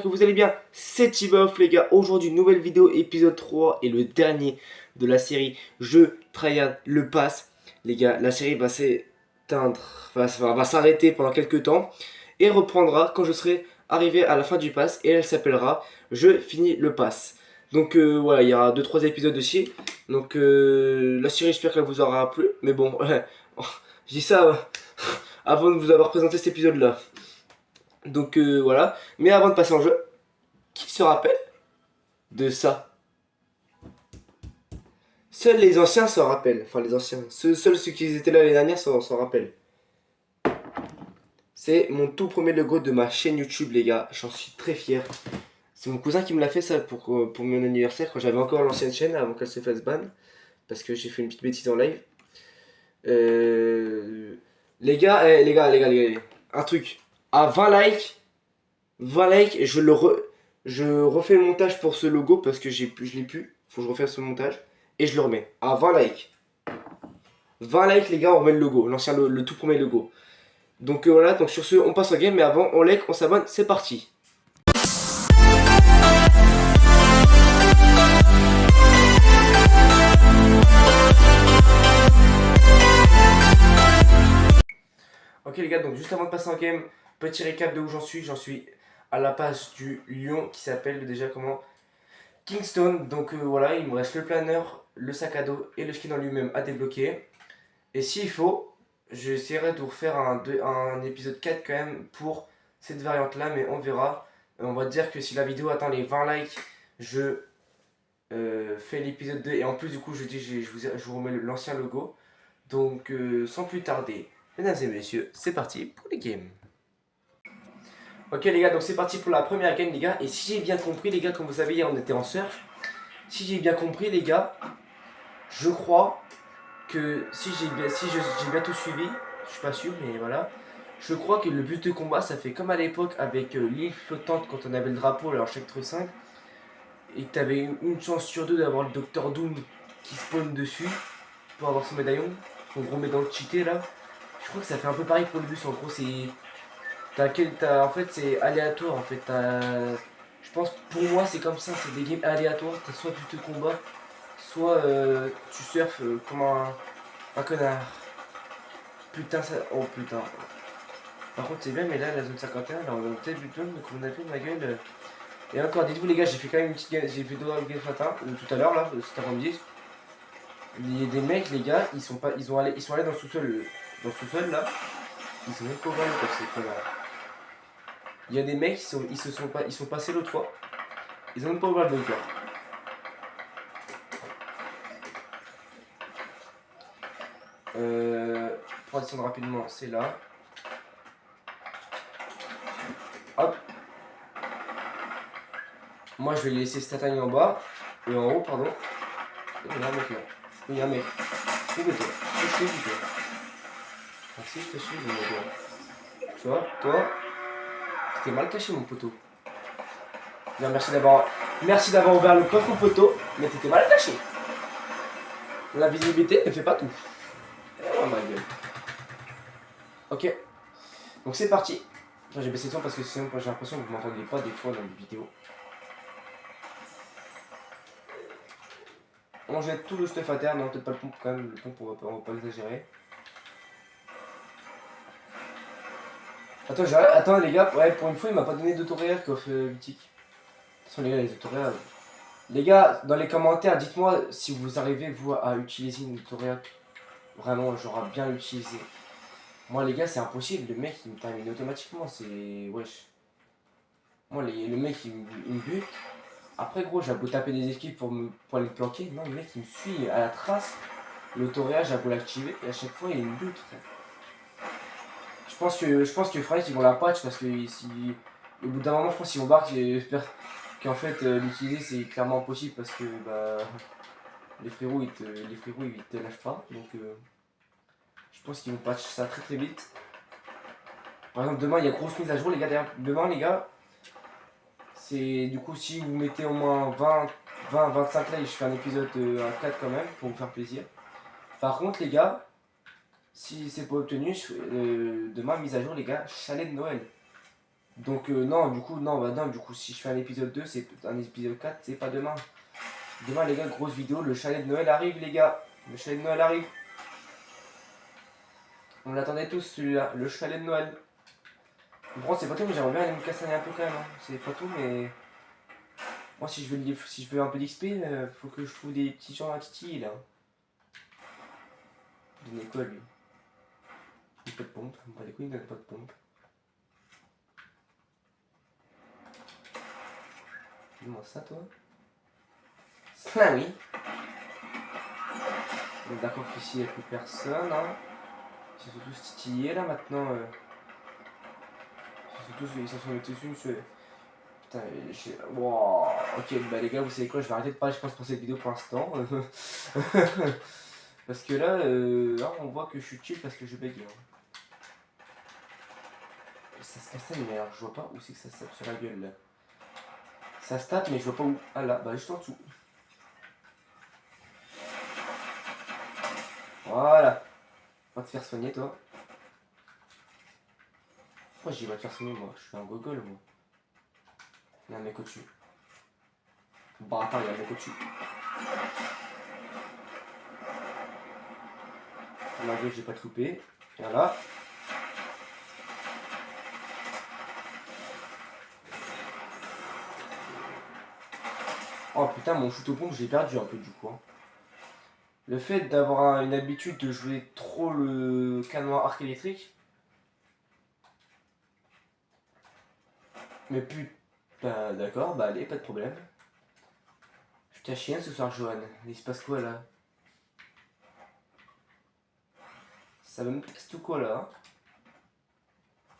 Que vous allez bien, c'est Tibof les gars. Aujourd'hui nouvelle vidéo, épisode 3 et le dernier de la série Je Tryhard le Pass. Les gars, la série va s'éteindre, va s'arrêter pendant quelques temps et reprendra quand je serai arrivé à la fin du pass et elle s'appellera Je finis le pass. Donc voilà, il y aura 2-3 épisodes aussi. Donc la série, j'espère qu'elle vous aura plu. Mais bon, je dis ça avant de vous avoir présenté cet épisode là. Donc voilà. Mais avant de passer en jeu, qui se rappelle de ça? Seuls les anciens s'en rappellent. Enfin, les anciens. Seuls ceux qui étaient là l'année dernière s'en rappellent. C'est mon tout premier logo de ma chaîne YouTube, les gars. J'en suis très fier. C'est mon cousin qui me l'a fait ça pour mon anniversaire quand j'avais encore l'ancienne chaîne avant qu'elle se fasse ban. Parce que j'ai fait une petite bêtise en live. Les gars, les gars. Un truc. À 20 likes, 20 likes, je refais le montage pour ce logo parce que je l'ai plus. Faut que je refasse ce montage. Et je le remets à 20 likes. 20 likes, les gars, on remet le logo. L'ancien, le tout premier logo. Donc voilà, donc sur ce, on passe au game. Mais avant, on like, on s'abonne. C'est parti. Ok les gars, donc juste avant de passer en game, petit récap de où j'en suis. J'en suis à la page du lion qui s'appelle déjà comment Kingston. Donc voilà, il me reste le planeur, le sac à dos et le skin en lui-même à débloquer. Et s'il faut, j'essaierai de vous refaire un épisode 4 quand même pour cette variante là, mais on verra. On va dire que si la vidéo atteint les 20 likes, je fais l'épisode 2 et en plus du coup je vous remets l'ancien logo. Donc sans plus tarder, mesdames et messieurs, c'est parti pour les games. Ok les gars, donc c'est parti pour la première game les gars. Et si j'ai bien compris les gars, comme vous savez hier on était en surf. Si j'ai bien compris les gars, je crois que si j'ai bien tout suivi, je suis pas sûr mais voilà. Je crois que le but de combat ça fait comme à l'époque avec l'île flottante quand on avait le drapeau alors chaque 5 et que t'avais une chance sur deux d'avoir le Docteur Doom qui spawn dessus pour avoir son médaillon, son gros médaillon cheaté là. Je crois que ça fait un peu pareil pour le bus en gros c'est. En fait c'est aléatoire en fait. Je pense pour moi c'est comme ça, c'est des games aléatoires, t'as soit tu te combats, soit tu surfes comme un connard. Putain ça. Oh putain. Par contre c'est bien mais là la zone 51 là on a peut-être du tonne donc on a fait de ma gueule. Et encore dites-vous les gars j'ai fait quand même une petite game, j'ai fait 2 games ce matin, ou tout à l'heure là, cet après-midi. Il y a des mecs les gars, ils sont allés dans le sous-sol. Dans le sous-sol là, ils sont même pas ouverts comme ces connards. Il y a des mecs ils sont passés l'autre fois. Ils ont même pas ouvert le bunker. Pour descendre rapidement, c'est là. Hop. Moi je vais laisser Statani en bas. Et en haut, pardon. Il y a un mec là. Il y a un mec. Fais-toi. Fais-toi. Merci, je te suis, toi. Tu vois, toi, t'es mal caché mon poteau. Non, merci d'avoir ouvert le coffre mon poteau, mais t'étais mal caché. La visibilité ne fait pas tout. Oh ma gueule. Ok. Donc c'est parti. J'ai baissé le son parce que sinon j'ai l'impression que vous m'entendez pas des fois dans les vidéos. On jette tout le stuff à terre, non peut-être pas le pompe quand même, le pompe on va pas exagérer. Attends les gars, ouais pour une fois il m'a pas donné d'autoréal qu'off boutique. De toute façon les gars les autoréals. Les gars, dans les commentaires, dites-moi si vous arrivez vous à utiliser une autoréal. Vraiment, j'aurai bien l'utiliser. Moi les gars c'est impossible, le mec il me termine automatiquement, c'est. Wesh. Moi le mec il me bute. Après gros j'ai beau taper des esquives pour aller me planquer. Non le mec il me suit à la trace. L'autoréal j'ai beau l'activer et à chaque fois il me bute frère. Je pense que Fry ils vont la patch parce que au bout d'un moment je pense qu'ils vont voir qu'en fait l'utiliser c'est clairement impossible parce que bah les frérots ils te lâchent pas donc je pense qu'ils vont patch ça très très vite. Par exemple demain il y a grosse mise à jour les gars d'ailleurs. Demain les gars c'est du coup si vous mettez au moins 20-25 likes je fais un épisode à 4 quand même pour vous faire plaisir. Par contre les gars si c'est pas obtenu demain mise à jour les gars chalet de Noël. Donc non, du coup, non, bah non, du coup, si je fais un épisode 2 c'est un épisode 4 c'est pas demain. Demain, les gars, grosse vidéo, le chalet de Noël arrive, les gars. Le chalet de Noël arrive. On l'attendait tous, celui-là, le chalet de Noël. Bon, c'est pas tout, mais j'aimerais bien aller me casser un peu quand même. Hein. C'est pas tout, mais moi, si je veux un peu d'XP, faut que je trouve des petits gens à titiller, là. Donner quoi, lui? Une pas de pompe. Pas les couilles, il donne pas de pompe. Dis-moi ça, toi. Ah oui. Donc, d'accord qu'ici, il n'y a plus personne, hein. Ils sont tous titillés, là, maintenant. Ils s'en sont tous une sur... Putain, wow. Ok, bah les gars, vous savez quoi, je vais arrêter de parler, je pense, pour cette vidéo pour l'instant. Parce que là, on voit que je suis chill parce que je bégaye. Hein. Ça se casse mais alors je vois pas où c'est que ça se tape sur la gueule là. Ça se tape, mais je vois pas où. Ah là, bah juste en dessous. Voilà. On va te faire soigner, toi. Pourquoi j'y vais te faire soigner, moi? Je suis un gogol, moi. Il y a un mec au-dessus. Bah attends, il y a un mec au-dessus. La gueule, j'ai pas te loupé. Voilà. Oh putain, mon shoot au pompe, j'ai perdu un peu du coup. Hein. Le fait d'avoir une habitude de jouer trop le canon arc électrique. Mais putain, d'accord, bah allez, pas de problème. Je t'ai chien ce soir, Johan. Il se passe quoi là? Ça me teste ou quoi là? Hein.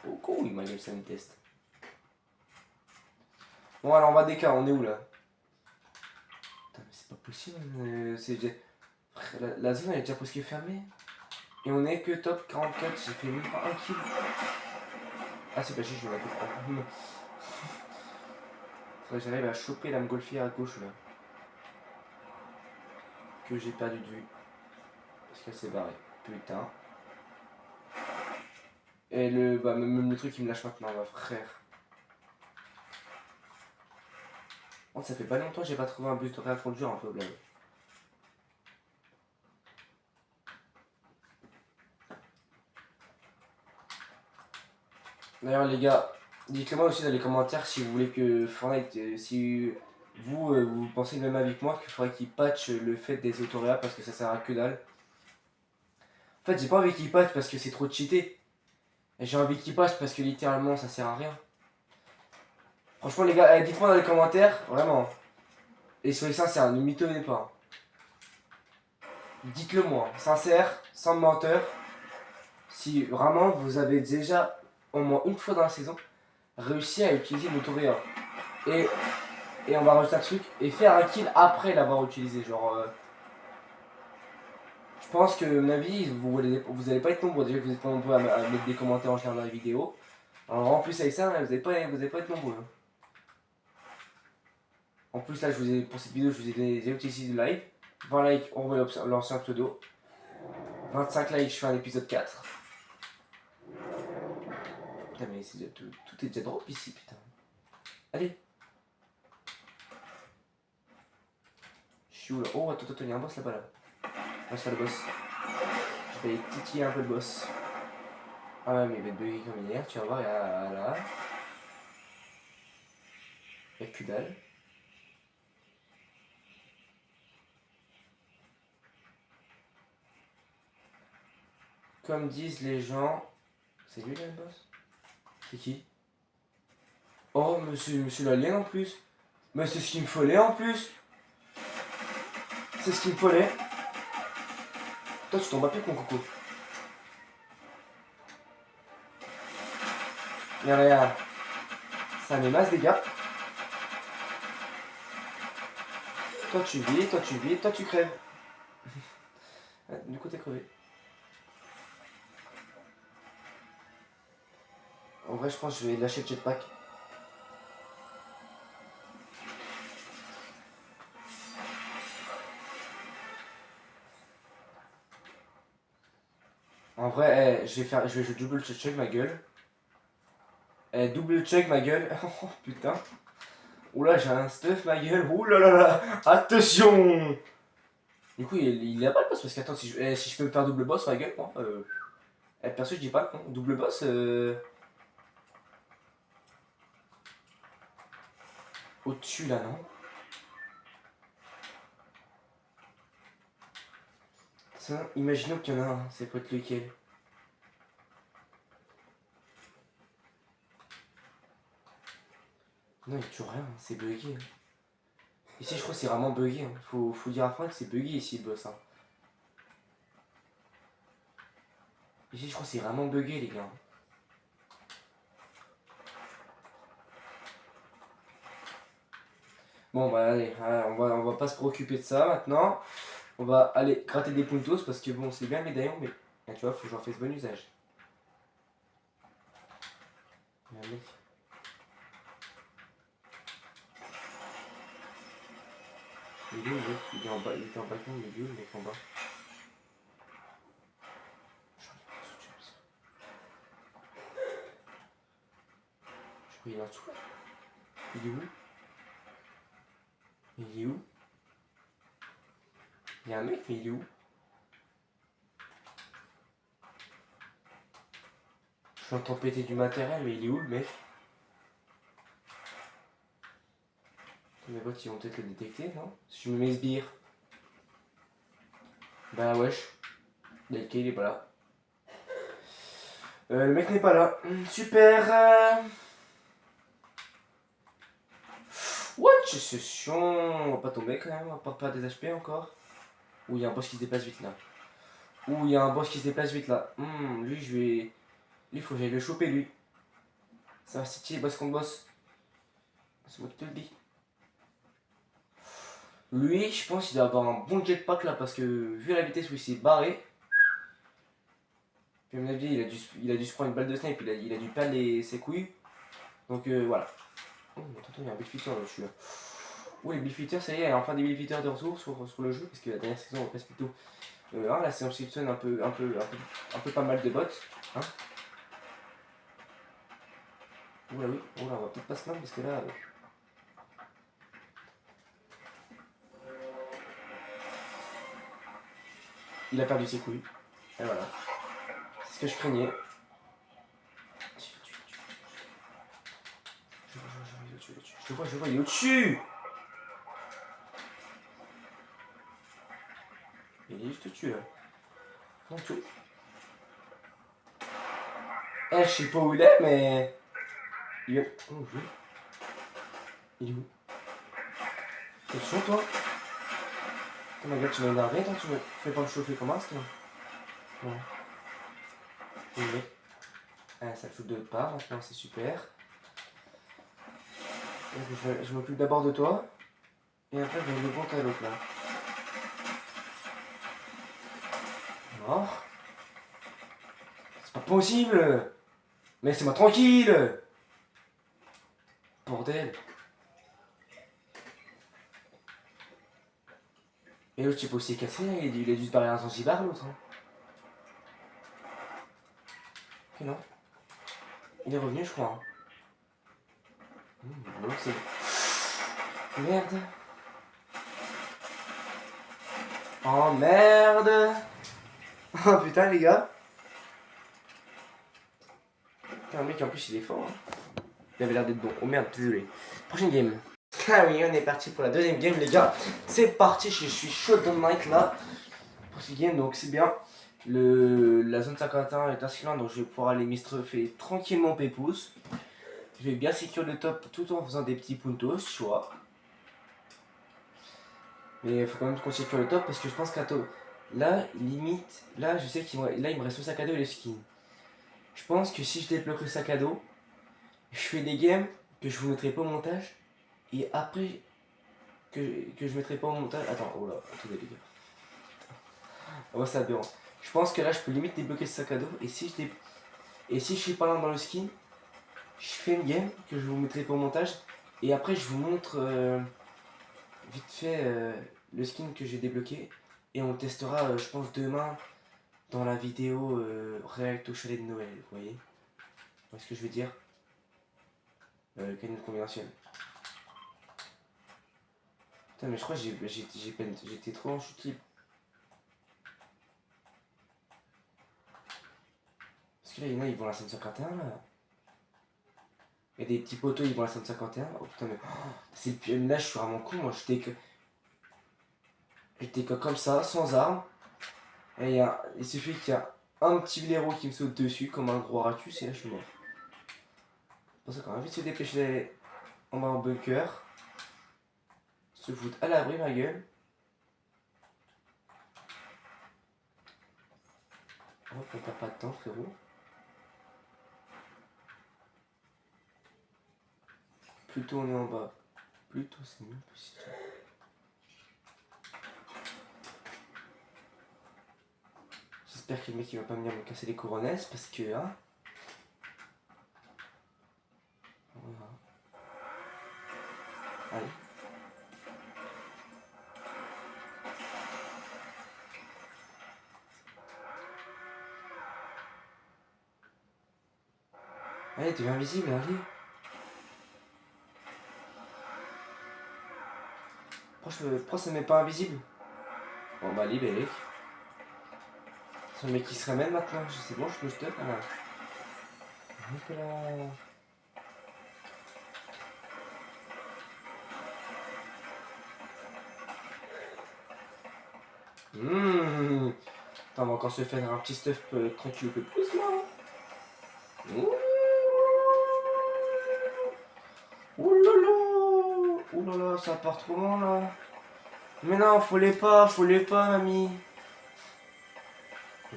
Oh, oui, ma gueule, ça me teste. Bon, alors on va DK, on est où là? Putain, mais c'est pas possible. La zone elle est déjà presque fermée. Et on est que top 44, j'ai fait même pas un kill. Ah, c'est pas chier, je vais la faire prendre. Faudrait que j'arrive à choper la montgolfière à gauche là. Que j'ai perdu de vue. Parce qu'elle s'est barrée. Putain. Et même le truc il me lâche maintenant, ma frère. Oh, ça fait pas longtemps que j'ai pas trouvé un bus de réintroduire un problème. D'ailleurs les gars, dites-le moi aussi dans les commentaires si vous voulez que Fortnite, si vous pensez le même avis que moi, qu'il faudrait qu'il patch le fait des autoréas parce que ça sert à que dalle. En fait j'ai pas envie qu'il patch parce que c'est trop cheaté. Et j'ai envie qu'il patch parce que littéralement ça sert à rien. Franchement les gars, dites-moi dans les commentaires, vraiment. Et soyez sincères, ne m'étonnez pas. Dites-le moi, sincère, sans menteur. Si vraiment vous avez déjà, au moins une fois dans la saison, réussi à utiliser l'autoréa. Et on va rajouter un truc et faire un kill après l'avoir utilisé. Genre, je pense que, à mon avis, vous allez pas être nombreux. Déjà que vous êtes pas nombreux à mettre des commentaires en regardant la vidéo. Alors, en plus, avec ça, vous allez pas être nombreux. Hein. En plus, là, pour cette vidéo, je vous ai donné des outils de live. 20 likes, on remet l'ancien pseudo. 25 likes, je fais un épisode 4. Putain, mais tout est déjà drop ici, putain. Allez. Je suis où là? Oh, attends, il y a un boss là-bas là. On va se faire le boss. Je vais titiller un peu le boss. Ah ouais, mais il va être bugué comme hier, tu vas voir, il y a là. Il y a que dalle. Comme disent les gens. C'est lui là le boss? C'est qui? Oh, monsieur l'alien en plus. Mais c'est ce qu'il me fallait en plus. C'est ce qu'il me fallait. Toi, tu tombes à pic, mon coco. Regarde, regarde. Ça met masse dégâts. Toi, tu vis, toi, tu vis, toi, tu crèves. Du coup, t'es crevé. En vrai, je pense que je vais lâcher le jetpack. En vrai, je vais double check ma gueule. Double check ma gueule. Oh putain. Oula, j'ai un stuff ma gueule. Ouh là là là. Attention. Du coup, il a pas de boss parce qu'attends, si je peux me faire double boss ma gueule, moi. Perso, je dis pas non. Double boss. Au-dessus là, non? Ça, imaginons qu'il y en a un. C'est peut être lequel? Non, il n'y a toujours rien. C'est bugué. Hein. Ici, je crois que c'est vraiment bugué. Hein. Faut dire à Franck que c'est bugué ici le boss. Hein. Ici, je crois que c'est vraiment bugué, les gars. Bon, bah allez, on va pas se préoccuper de ça maintenant. On va aller gratter des puntos parce que bon, c'est bien les médaillon, mais là, tu vois, faut que j'en fasse bon usage. Allez. Il est où, mec? Il est en bas, il était en bas, il est où, le mec en bas? Je crois qu'il est en dessous là. Il est où? Il est où? Il y a un mec, mais il est où? Je l'entends péter du matériel, mais il est où le mec? Mes bots ils vont peut-être le détecter, non? Si je me mets sbire. Bah wesh. Delke il est pas là. Le mec n'est pas là. Super. What? C'est chiant. On va pas tomber quand même. On va pas des HP encore. Ouh, il y a un boss qui se déplace vite là. Ouh, il y a un boss qui se déplace vite là. Lui, je vais. Lui, faut que j'aille le choper lui. Ça va stitcher boss contre boss. C'est moi qui te le dis. Lui, je pense qu'il doit avoir un bon jetpack là parce que vu la vitesse où il s'est barré. Puis à mon avis, il a dû se prendre une balle de snipe, il a dû perdre ses couilles. Donc voilà. Oh, attends, il y a un bullfighter là-dessus là. Oh, les bullfighter, ça y est, il y a enfin des bullfighter de retour sur le jeu parce que la dernière saison on passe plutôt. La séance Simpson un peu pas mal de bots. Hein. Oula oui, oula, on va peut-être pas se plaindre parce que là. Il a perdu ses couilles. Et voilà. C'est ce que je craignais. Je le vois, il est au-dessus. Il est juste au-dessus là. Non, tout. Je sais pas où il est, mais. Il est. Oh, oui. Il est où? T'es chaud toi? Oh my god, tu m'as énervé, toi, tu me fais pas me chauffer comme ça, toi. Ouais. Oui. Ça joue de part, maintenant c'est super. Donc, je m'occupe d'abord de toi. Et après, je vais me compter à l'autre là. Mort. C'est pas possible. Laissez-moi tranquille. Bordel. Et l'autre, je sais pas où c'est cassé, il a dû se barrer à Zanzibar, l'autre. Hein. Ok, non. Il est revenu, je crois. Bon, c'est. Merde. Oh merde. Oh putain, les gars. Putain, le mec, en plus, il est fort. Hein. Il avait l'air d'être bon. Oh merde, désolé. Prochaine game. Ah oui, on est parti pour la deuxième game, les gars. C'est parti, je suis chaud dans le night là. Pour cette game, donc c'est bien. La zone 51 est assez loin, donc je vais pouvoir aller m'estreffer tranquillement pépouze. Je vais bien sécure le top tout en faisant des petits puntos, tu vois. Mais il faut quand même qu'on sécure le top parce que je pense qu'à là, limite, là, je sais qu'il me reste le sac à dos et le skin. Je pense que si je débloque le sac à dos, je fais des games que je vous mettrai pas au montage. Et après, que je mettrai pas au montage. Attends, oh là, attendez les gars. Oh, ça dérange. Je pense que là, je peux limite débloquer ce sac à dos. Et si je suis pas là dans le skin, je fais une game que je vous mettrai pas au montage. Et après, je vous montre vite fait le skin que j'ai débloqué. Et on le testera, je pense, demain dans la vidéo React au chalet de Noël. Vous voyez ce que je veux dire? Canine conventionnel. Putain, mais je crois que j'étais trop en chute libre. Parce que là, il y en a, ils vont à la 151 là. Il y a des petits poteaux, ils vont à la 151. Oh putain, mais c'est le pire. Là, je suis vraiment con. Moi, j'étais que comme ça, sans arme. Et il suffit qu'il y a un petit blaireau qui me saute dessus, comme un gros ratus, et là, je suis mort. C'est pour ça qu'on va vite se dépêcher d'aller en bas en bunker. Se foutre à l'abri, ma gueule. Hop, on perd pas de temps, frérot. Plus tôt on est en bas, plus tôt c'est mieux. J'espère que le mec il va pas venir me casser les couronnes parce que hein. Voilà. Allez. Allez, tu es invisible, allez. Pourquoi ça m'est pas invisible? Bon bah libéré. C'est le mec qui se ramène maintenant, je sais bon, je peux stop. Voilà. Nicolas. Attends, on va encore se faire un petit stuff tranquille un peu plus là. Ouh là là, ça part trop loin là. Mais non, faut les pas, mamie.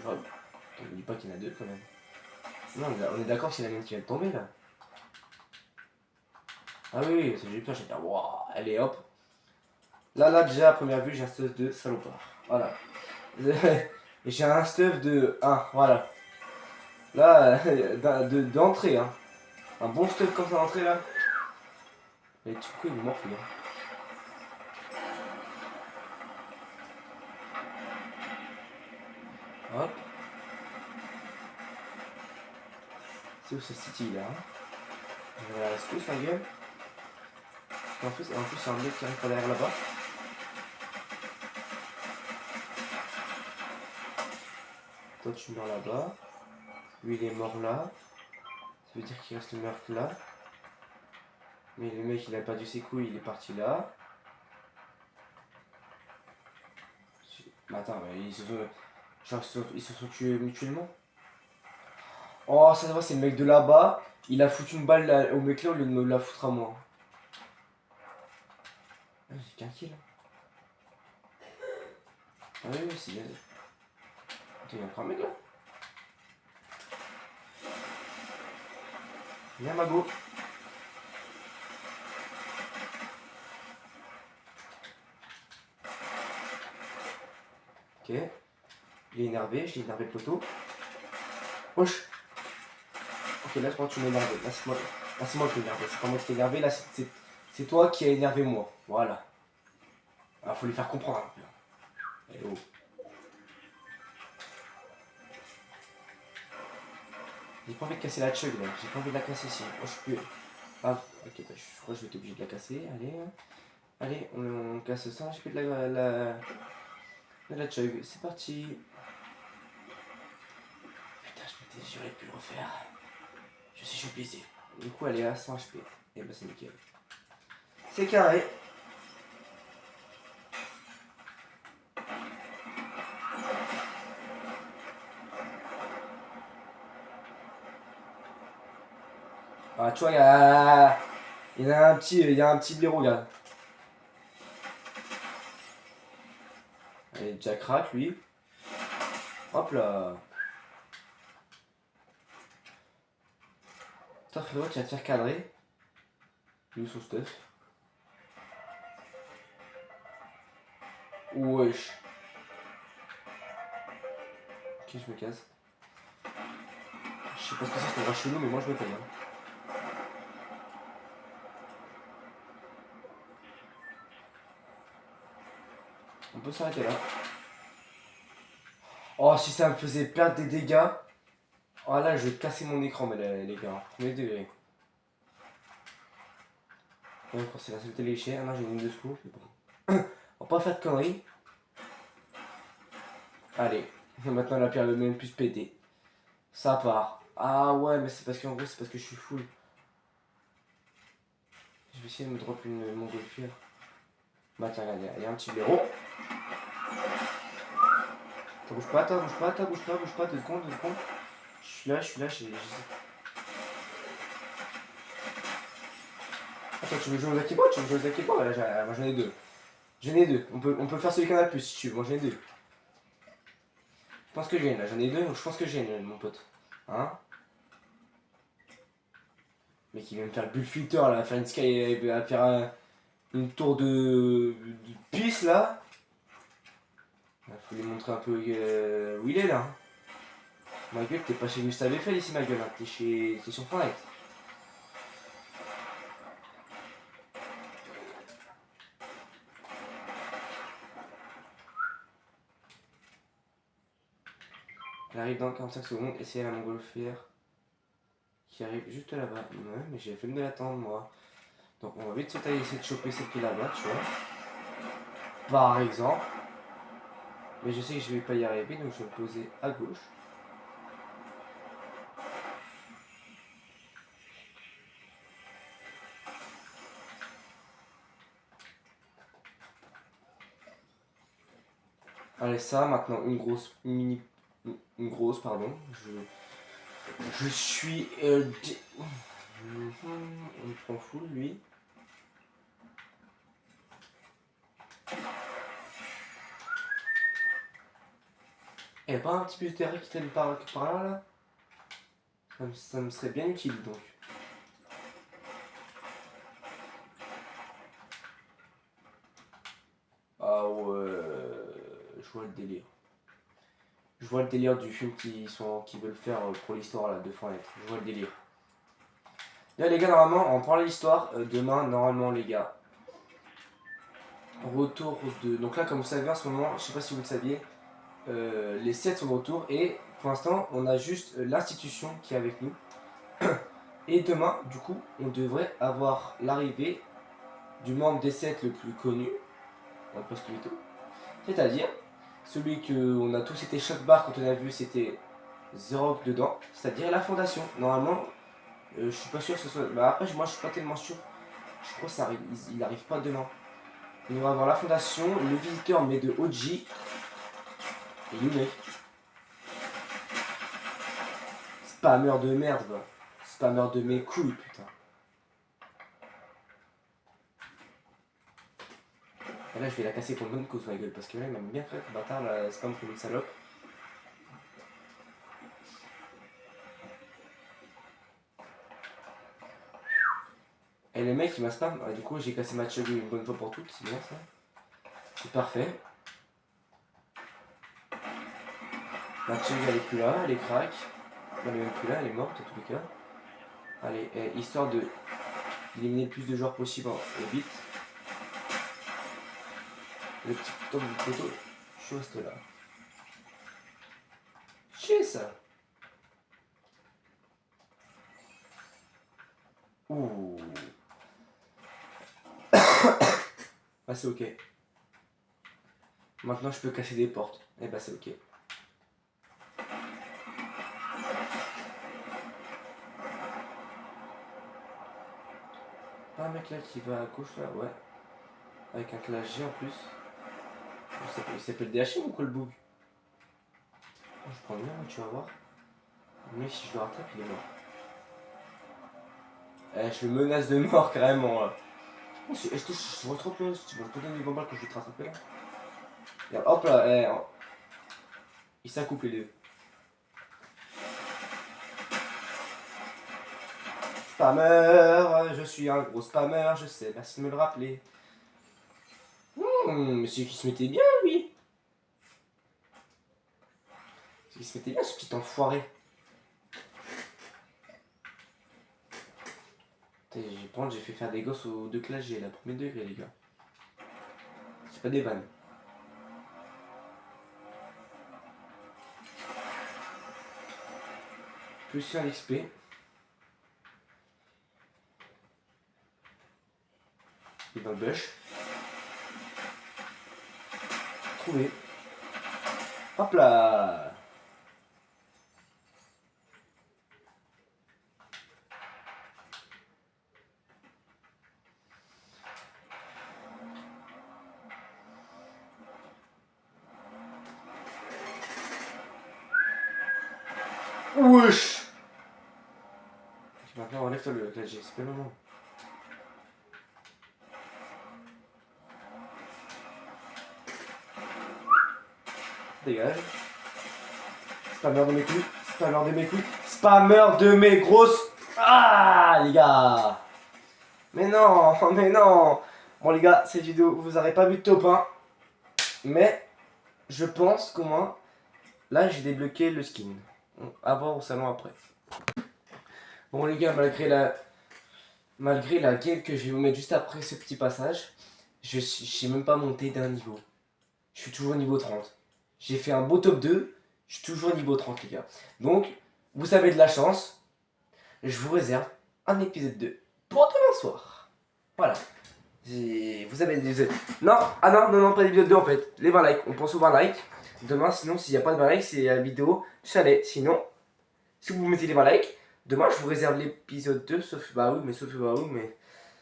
On ne dit pas qu'il y en a deux quand même. Non, on est d'accord que c'est la mienne qui vient de tomber là. Ah oui, j'ai eu peur, j'ai dit, waouh, allez hop. Là, déjà à première vue, j'ai un stuff de salopard. Voilà. Et j'ai un stuff de 1, voilà. Là, d'entrée, hein. Un bon stuff comme ça d'entrée là. Et du coup, il est mort, hein. Hop. C'est où ce city là, hein. Je vais à la secousse, ma gueule. En plus, c'est un mec qui arrive pas derrière là-bas. Toi, tu meurs là-bas. Lui, il est mort là. Ça veut dire qu'il reste le meurtre là. Mais le mec, il a perdu ses couilles, il est parti là. Mais attends, mais ils se sont tués mutuellement. Oh, ça se voit, c'est le mec de là-bas. Il a foutu une balle là, au mec là au lieu de me la foutre à moi. Ah, j'ai qu'un kill. Ah oui, oui, c'est bien. Attends, il y a encore un mec là. Viens, Mago. Ok. Il est énervé, je l'ai énervé le poteau. Wesh. Ok, là, je crois que tu m'as énervé. Là, c'est moi qui t'ai énervé. C'est pas moi qui t'ai énervé. Là, c'est toi qui as énervé moi. Voilà. Alors, faut lui faire comprendre un peu. Eh oh. J'ai pas envie de casser la chug là. J'ai pas envie de la casser ici. Oh, je peux. Ah, ok, je crois que je vais être obligé de la casser. Allez. Allez, on casse ça. J'ai plus de la chug. C'est parti. Putain, j'aurais pu le refaire. Je suis plaisir. Du coup, elle est à 100 HP. Et bah, c'est nickel. C'est carré. Ah, tu vois, il y a un petit blaireau, regarde. Allez, Jack crack, lui. Hop là. Toi, frérot, tu vas te faire cadrer. Où son stuff? Wesh. Ok, je me casse. Je sais pas ce que c'est un chelou, mais moi je me casse. On peut s'arrêter là. Oh, si ça me faisait perdre des dégâts. Oh là, je vais casser mon écran, mais les gars. Premier degré. Ouais, quand c'est la seule télé chère, non, j'ai une de secours, mais bon. On va pas faire de conneries. Allez, maintenant la pierre de même plus péter. Ça part. Ah ouais, mais c'est parce qu'en gros, c'est parce que je suis full. Je vais essayer de me drop une montgolfière. Bah tiens, regarde, il y a un petit blaireau. T'as bouge pas, bouge pas, bouge pas, 2 secondes. Je suis là, Attends, tu veux jouer aux Akibo? Tu veux jouer aux Akibo? Moi j'en ai deux. J'en ai deux. On peut faire celui Canal Plus si tu veux. Moi j'en ai deux. Je pense que je gagne là. J'en ai deux, donc je pense que je gagne, mon pote. Hein? Mais qui vient me faire le bullfighter là, à faire une sky, à faire une tour de piste là. Il faut lui montrer un peu où il est là. Hein. Ma gueule, t'es pas chez Gustave Eiffel ici, ma gueule. Hein. T'es sur Fortnite. Elle arrive dans 45 secondes et c'est la montgolfière qui arrive juste là-bas. Ouais, mais j'ai fait de l'attendre moi. Donc on va vite essayer de choper celle qui est là-bas, tu vois. Par exemple. Mais je sais que je vais pas y arriver, donc je vais me poser à gauche. Allez, ça, maintenant une grosse une grosse, pardon. Je suis. On me prend full, lui. Et pas un petit peu de terrain qui traîne par là, là? Ça me serait bien utile, donc. Ah ouais. Je vois le délire. Je vois le délire du film qui veulent faire pour l'histoire là, de Fortnite. Je vois le délire. Là les gars, normalement, on prend l'histoire. Demain, normalement les gars. Retour de... Donc là, comme vous savez en ce moment, je sais pas si vous le saviez, les 7 sont de retour. Et pour l'instant, on a juste l'institution qui est avec nous. Et demain, du coup, on devrait avoir l'arrivée du membre des 7 le plus connu. On va poster tout. C'est-à-dire, celui qu'on a tous été choc bar quand on a vu, c'était The Rock dedans. C'est-à-dire la fondation. Normalement, je suis pas sûr que ce soit. Bah après, moi je suis pas tellement sûr. Je crois que ça arrive, il arrive pas demain. On va avoir la fondation, le visiteur mais de OG et Yune. Spammer de merde, va. Spammer de mes couilles, putain. Et là, je vais la casser pour une bonne cause, ma gueule, parce que là, il m'a bien fait le bâtard, la spam comme une salope. Et le mec, il m'a spam. Du coup, j'ai cassé ma chug une bonne fois pour toutes, c'est bien ça. C'est parfait. La chug, elle est plus là, elle est crack. Elle est même plus là, elle est morte en tous les cas. Allez, histoire de d'éliminer le plus de joueurs possible vite. Le petit top du poteau, je reste là. Chier ça. Ouh. Ah c'est ok. Maintenant je peux casser des portes. Eh bah c'est ok. Pas un mec là qui va à gauche là, ouais. Avec un clash G en plus. Il s'appelle DHM ou quoi le bug? Je prends bien, tu vas voir. Mais si je le rattrape, il est mort. Je le menace de mort carrément là. Je vois trop plus. Tu vas te donner des balles que je vais te rattraper là. Et hop là, ils s'accouplent les deux. Spammer, je suis un gros spammer, je sais, merci de me le rappeler. Monsieur qui se mettait bien lui. Il se mettait bien ce petit enfoiré. J'ai fait faire des gosses aux 2 classes G, la premier degré les gars. C'est pas des vannes. Plus un XP. Il est dans le bush. Trouvé. Hop là. Wesh. Maintenant enlève-toi le clavier, c'est pas le moment. Dégage. Spammer de mes couilles. Spammer de mes couilles. Spammer de mes grosses. Ah les gars. Mais non, mais non. Bon les gars, cette vidéo, vous n'aurez pas vu de top 1. Mais je pense qu'au moins, là j'ai débloqué le skin. À voir au salon après. Bon les gars, malgré la game que je vais vous mettre juste après ce petit passage, je suis même pas monté d'un niveau. Je suis toujours niveau 30. J'ai fait un beau top 2, je suis toujours niveau 30 les gars. Donc, vous avez de la chance, je vous réserve un épisode 2 pour demain soir. Voilà. Vous avez des... Non, ah non, non, non, pas d'épisode 2 en fait. Les 20 likes, on pense aux 20 likes. Demain, sinon, s'il n'y a pas de 20 likes, c'est la vidéo chalet. Sinon, si vous mettez les 20 likes, demain, je vous réserve l'épisode 2, sauf bah oui, mais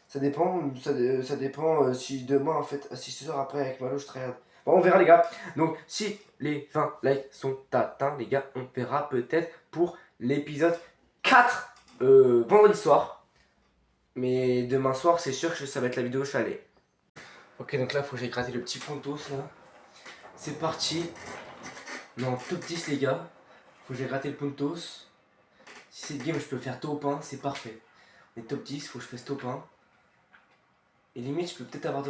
ça dépend, ça dépend si demain, en fait, si ce soir après avec Malo, je travaille. Bon, on verra, les gars. Donc, si les 20 likes sont atteints, les gars, on verra peut-être pour l'épisode 4 vendredi soir. Mais demain soir, c'est sûr que ça va être la vidéo chalet. Ok, donc là, il faut que j'aille gratter le petit pontos, là. C'est parti. Non, top 10, les gars. Faut que j'aille gratter le pontos. Si cette game, je peux faire top 1, c'est parfait. Les top 10, faut que je fasse top 1. Et limite, je peux peut-être avoir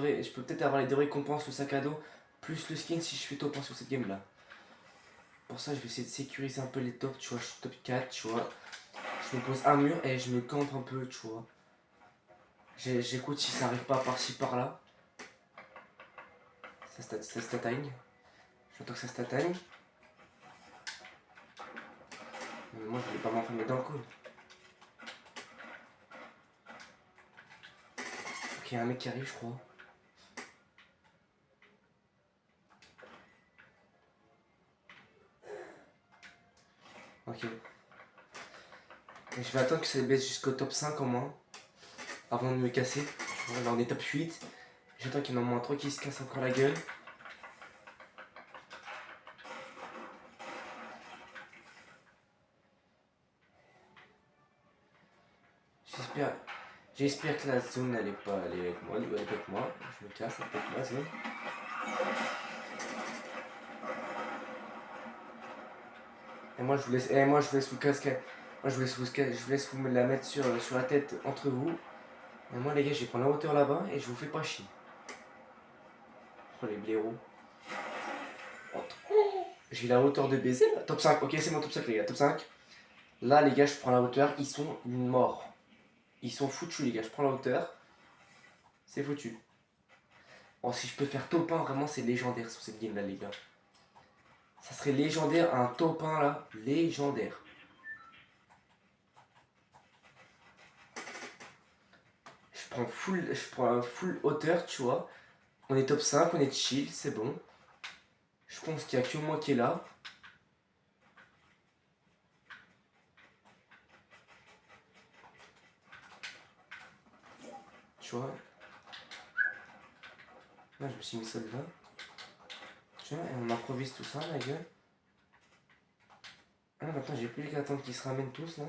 les deux récompenses, le sac à dos, plus le skin si je fais top 1 sur cette game là. Pour ça, je vais essayer de sécuriser un peu les tops, tu vois. Je suis top 4, tu vois. Je me pose un mur et je me campe un peu, tu vois. J'écoute si ça arrive pas par-ci par-là. Ça statine. J'entends que ça statine. Mais moi, je voulais pas m'enfermer dans le col. Ok, il y a un mec qui arrive, je crois. Ok. Et je vais attendre que ça baisse jusqu'au top 5 au moins. Avant de me casser. Tu vois, là on est top 8. J'attends qu'il y en ait au moins 3 qui se cassent encore la gueule. J'espère que la zone n'allait pas aller avec moi, Je me casse avec ma zone. Et moi je vous laisse, vous casquer. Moi je vous laisse vous me la mettre sur la tête entre vous. Et moi les gars, je vais prendre la hauteur là-bas et je vous fais pas chier. Oh les blaireaux. J'ai la hauteur de baiser là. Top 5, ok c'est mon top 5 les gars, top 5. Là les gars, je prends la hauteur, ils sont morts. Ils sont foutus les gars, je prends la hauteur. C'est foutu. Bon, si je peux faire top 1, vraiment c'est légendaire sur cette game là les gars. Ça serait légendaire, un top 1 là, légendaire. Je prends un full hauteur, tu vois. On est top 5, on est chill, c'est bon. Je pense qu'il n'y a que moi qui est là. Tu vois. Là, je me suis mis ça là. Tu vois, et on improvise tout ça, la gueule. Ah, maintenant, j'ai plus qu'à attendre qu'ils se ramènent tous là.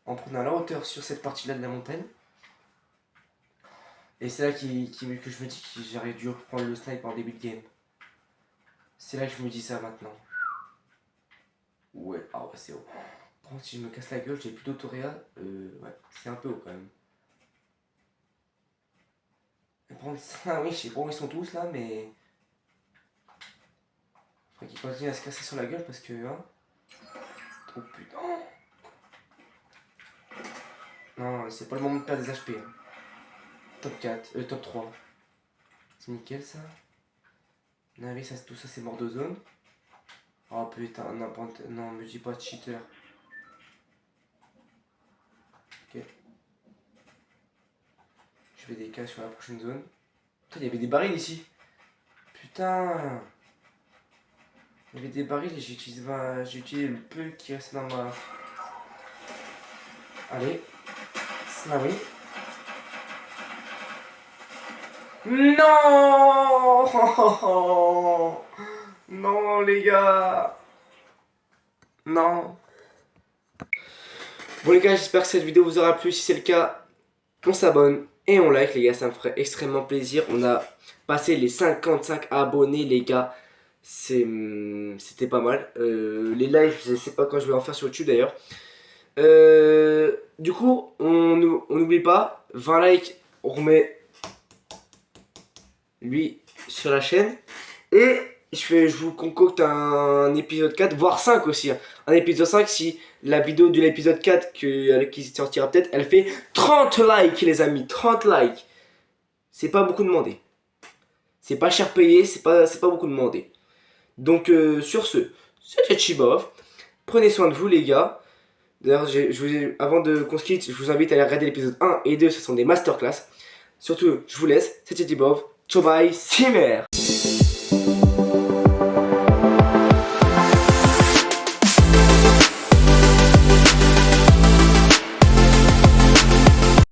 En prenant la hauteur sur cette partie-là de la montagne. Et c'est là que je me dis que j'aurais dû reprendre le snipe en début de game. C'est là que je me dis ça maintenant. Ouais, ah ouais, c'est haut. Par contre, si je me casse la gueule, j'ai plus d'autoréa. Ouais, c'est un peu haut quand même. Et prendre ça, oui, je sais pas où ils sont tous là, mais. Faudrait qu'ils continuent à se casser sur la gueule parce que. Hein. Oh putain. Non, c'est pas le moment de perdre des HP. Hein. Top 4, top 3. C'est nickel ça. Navi, ça, tout ça c'est mort de zone. Oh putain, non, me dis pas de cheater. Ok. Je vais des cas sur la prochaine zone. Putain, il y avait des barils ici. Putain. Il y avait des barils et j'ai utilisé le peu qui restait dans ma... Allez. Snawi. Non. Non les gars. Non. Bon les gars, j'espère que cette vidéo vous aura plu. Si c'est le cas, on s'abonne et on like les gars, ça me ferait extrêmement plaisir. On a passé les 55 abonnés les gars. C'était pas mal. Les lives, je sais pas quand je vais en faire sur YouTube d'ailleurs. Du coup, on n'oublie pas, 20 likes, on remet lui sur la chaîne. Et je vous concocte un épisode 4, voire 5 aussi. Hein. Un épisode 5 si la vidéo de l'épisode 4 qui sortira peut-être, elle fait 30 likes les amis, 30 likes. C'est pas beaucoup demandé. C'est pas cher payé, c'est pas beaucoup demandé. Donc sur ce, c'était Chibov. Prenez soin de vous les gars. D'ailleurs, avant qu'on se quitte, je vous invite à aller regarder l'épisode 1 et 2, ce sont des masterclass. Surtout, je vous laisse, c'était Chibov. Ciao bye, Simer.